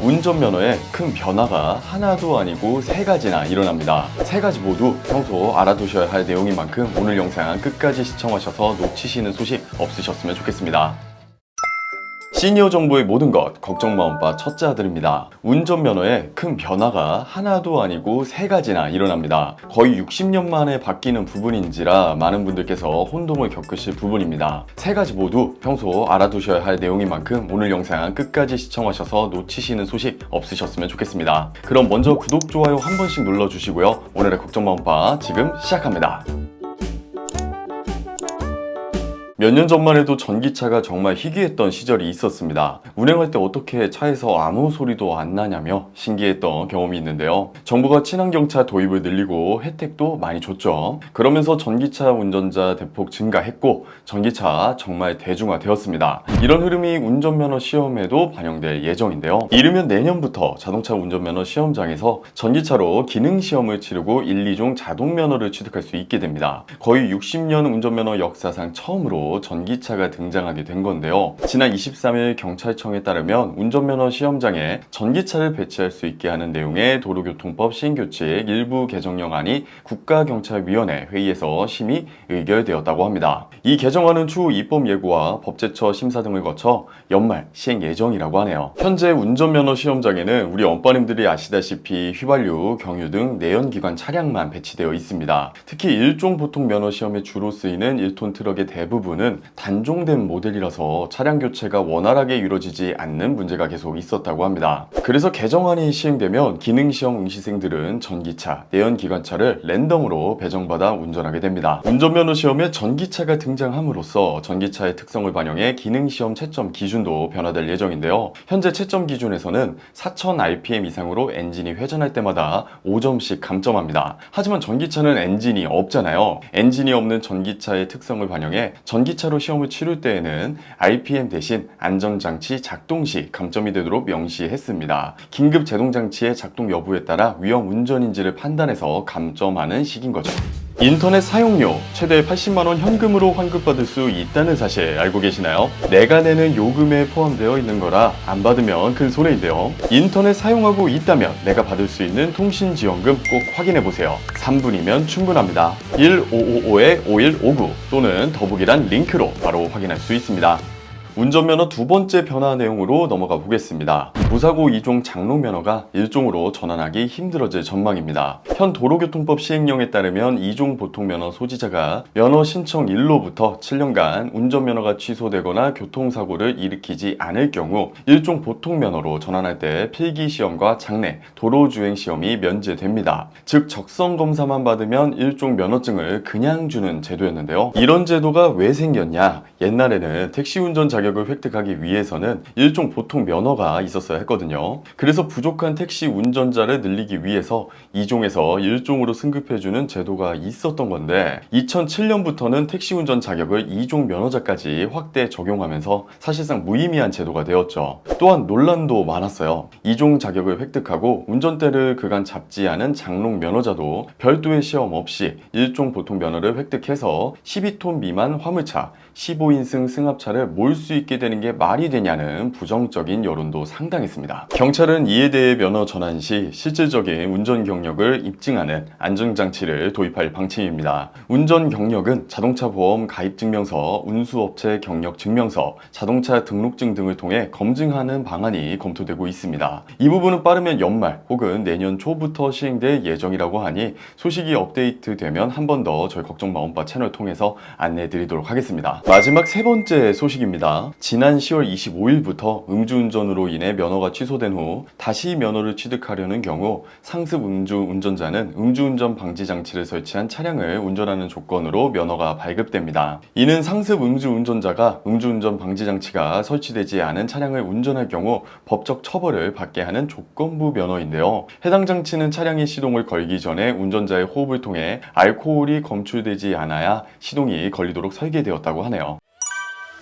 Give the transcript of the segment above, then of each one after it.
운전면허에 큰 변화가 하나도 아니고 세 가지나 일어납니다. 세 가지 모두 평소 알아두셔야 할 내용인 만큼 오늘 영상 끝까지 시청하셔서 놓치시는 소식 없으셨으면 좋겠습니다. 시니어 정보의 모든 것 걱정 마옴바 첫째 아들입니다. 운전면허에 큰 변화가 하나도 아니고 세 가지나 일어납니다. 거의 60년 만에 바뀌는 부분인지라 많은 분들께서 혼동을 겪으실 부분입니다. 세 가지 모두 평소 알아두셔야 할 내용인 만큼 오늘 영상 끝까지 시청하셔서 놓치시는 소식 없으셨으면 좋겠습니다. 그럼 먼저 구독, 좋아요 한 번씩 눌러주시고요. 오늘의 걱정 마옴바 지금 시작합니다. 몇 년 전만 해도 전기차가 정말 희귀했던 시절이 있었습니다. 운행할 때 어떻게 차에서 아무 소리도 안 나냐며 신기했던 경험이 있는데요. 정부가 친환경차 도입을 늘리고 혜택도 많이 줬죠. 그러면서 전기차 운전자 대폭 증가했고 전기차 정말 대중화되었습니다. 이런 흐름이 운전면허 시험에도 반영될 예정인데요. 이르면 내년부터 자동차 운전면허 시험장에서 전기차로 기능시험을 치르고 1, 2종 자동면허를 취득할 수 있게 됩니다. 거의 60년 운전면허 역사상 처음으로 전기차가 등장하게 된 건데요. 지난 23일 경찰청에 따르면 운전면허 시험장에 전기차를 배치할 수 있게 하는 내용의 도로교통법 시행규칙 일부 개정령안이 국가경찰위원회 회의에서 심의 의결되었다고 합니다. 이 개정안은 추후 입법 예고와 법제처 심사 등을 거쳐 연말 시행 예정이라고 하네요. 현재 운전면허 시험장에는 우리 엄빠님들이 아시다시피 휘발유, 경유 등 내연기관 차량만 배치되어 있습니다. 특히 일종 보통 면허 시험에 주로 쓰이는 1톤 트럭의 대부분 은 단종된 모델이라서 차량 교체가 원활하게 이루어지지 않는 문제가 계속 있었다고 합니다. 그래서 개정안이 시행되면 기능시험 응시생들은 전기차, 내연기관차를 랜덤으로 배정받아 운전하게 됩니다. 운전면허 시험에 전기차가 등장함으로써 전기차의 특성을 반영해 기능시험 채점 기준도 변화될 예정인데요. 현재 채점 기준에서는 4000rpm 이상으로 엔진이 회전할 때마다 5점씩 감점합니다. 하지만 전기차는 엔진이 없잖아요. 엔진이 없는 전기차의 특성을 반영해 전기차로 시험을 치를 때에는 RPM 대신 안전장치 작동 시 감점이 되도록 명시했습니다. 긴급 제동장치의 작동 여부에 따라 위험 운전인지를 판단해서 감점하는 식인 거죠. 인터넷 사용료 최대 80만원 현금으로 환급받을 수 있다는 사실 알고 계시나요? 내가 내는 요금에 포함되어 있는 거라 안 받으면 큰 손해인데요. 인터넷 사용하고 있다면 내가 받을 수 있는 통신지원금 꼭 확인해보세요. 3분이면 충분합니다. 1555-5159 또는 더보기란 링크로 바로 확인할 수 있습니다. 운전면허 두 번째 변화 내용으로 넘어가 보겠습니다. 무사고 2종 장롱면허가 1종으로 전환하기 힘들어질 전망입니다. 현 도로교통법 시행령에 따르면 2종 보통면허 소지자가 면허 신청 일로부터 7년간 운전면허가 취소되거나 교통사고를 일으키지 않을 경우 1종 보통면허로 전환할 때 필기시험과 장례, 도로주행시험이 면제됩니다. 즉 적성검사만 받으면 1종 면허증을 그냥 주는 제도였는데요. 이런 제도가 왜 생겼냐? 옛날에는 택시운전 자격을 획득하기 위해서는 1종 보통 면허가 있었어야 했거든요. 그래서 부족한 택시 운전자를 늘리기 위해서 2종에서 1종으로 승급해주는 제도가 있었던 건데 2007년부터는 택시 운전 자격을 2종 면허자까지 확대 적용하면서 사실상 무의미한 제도가 되었죠. 또한 논란도 많았어요. 2종 자격을 획득하고 운전대를 그간 잡지 않은 장롱 면허자도 별도의 시험 없이 1종 보통 면허를 획득해서 12톤 미만 화물차, 15인승 승합차를 몰 수 있게 되는 게 말이 되냐는 부정적인 여론도 상당했습니다. 경찰은 이에 대해 면허 전환 시 실질적인 운전 경력을 입증하는 안전장치를 도입할 방침입니다. 운전 경력은 자동차 보험 가입 증명서, 운수업체 경력 증명서, 자동차 등록증 등을 통해 검증하는 방안이 검토되고 있습니다. 이 부분은 빠르면 연말 혹은 내년 초부터 시행될 예정이라고 하니 소식이 업데이트되면 한 번 더 저희 걱정 마옴바 채널 통해서 안내해 드리도록 하겠습니다. 마지막 세 번째 소식입니다. 지난 10월 25일부터 음주운전으로 인해 면허가 취소된 후 다시 면허를 취득하려는 경우 상습 음주 운전자는 음주운전 방지 장치를 설치한 차량을 운전하는 조건으로 면허가 발급됩니다. 이는 상습 음주 운전자가 음주운전 방지 장치가 설치되지 않은 차량을 운전할 경우 법적 처벌을 받게 하는 조건부 면허인데요. 해당 장치는 차량이 시동을 걸기 전에 운전자의 호흡을 통해 알코올이 검출되지 않아야 시동이 걸리도록 설계되었다고 하네요.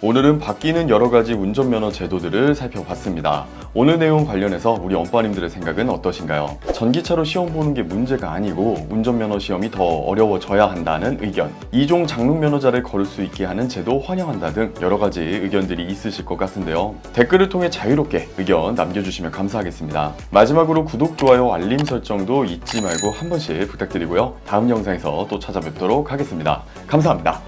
오늘은 바뀌는 여러 가지 운전면허 제도들을 살펴봤습니다. 오늘 내용 관련해서 우리 엄빠님들의 생각은 어떠신가요? 전기차로 시험 보는 게 문제가 아니고 운전면허 시험이 더 어려워져야 한다는 의견, 2종 장롱면허자를 걸을 수 있게 하는 제도 환영한다 등 여러 가지 의견들이 있으실 것 같은데요. 댓글을 통해 자유롭게 의견 남겨주시면 감사하겠습니다. 마지막으로 구독, 좋아요, 알림 설정도 잊지 말고 한 번씩 부탁드리고요. 다음 영상에서 또 찾아뵙도록 하겠습니다. 감사합니다.